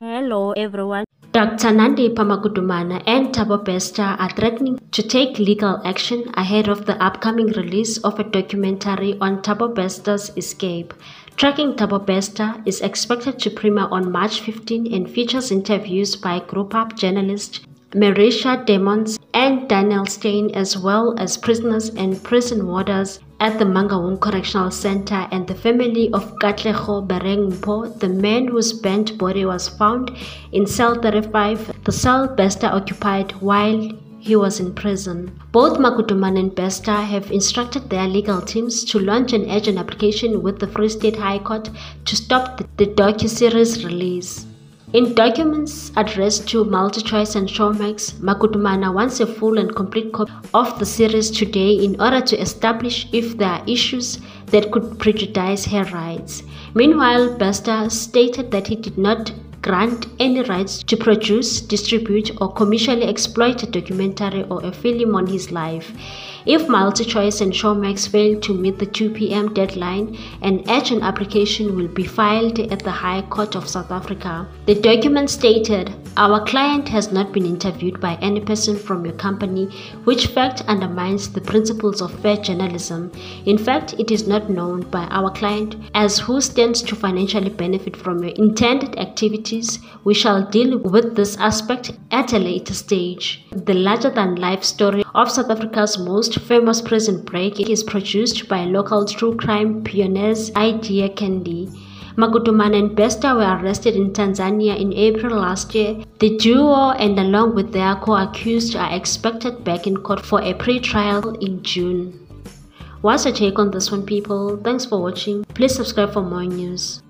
Hello everyone. Dr. Nandipha and Thabo are threatening to take legal action ahead of the upcoming release of a documentary on Thabo's escape. Tracking Thabo is expected to premiere on March 15 and features interviews by Group Up journalists Marisha Demons and Daniel Stein, as well as prisoners and prison warders at the Mangaung Correctional Center and the family of Katlego Bereng Mpho, the man whose burnt body was found in cell 35, the cell Bester occupied while he was in prison. Both Maguduma and Bester have instructed their legal teams to launch an urgent application with the Free State High Court to stop the docu-series release. In documents addressed to MultiChoice and Showmax, Maguduma wants a full and complete copy of the series today in order to establish if there are issues that could prejudice her rights. Meanwhile, Bester stated that he did not grant any rights to produce, distribute, or commercially exploit a documentary or a film on his life. If MultiChoice and Showmax fail to meet the 2 p.m. deadline, an urgent application will be filed at the High Court of South Africa. The document stated, "Our client has not been interviewed by any person from your company, which fact undermines the principles of fair journalism. In fact, it is not known by our client as who stands to financially benefit from your intended activities. We shall deal with this aspect at a later stage." The larger-than-life story of South Africa's most famous prison break is produced by local true crime pioneers Idea Candy. Maguduma and Bester were arrested in Tanzania in April last year. The duo and along with their co-accused are expected back in court for a pre-trial in June. What's your take on this one, people? Thanks for watching. Please subscribe for more news.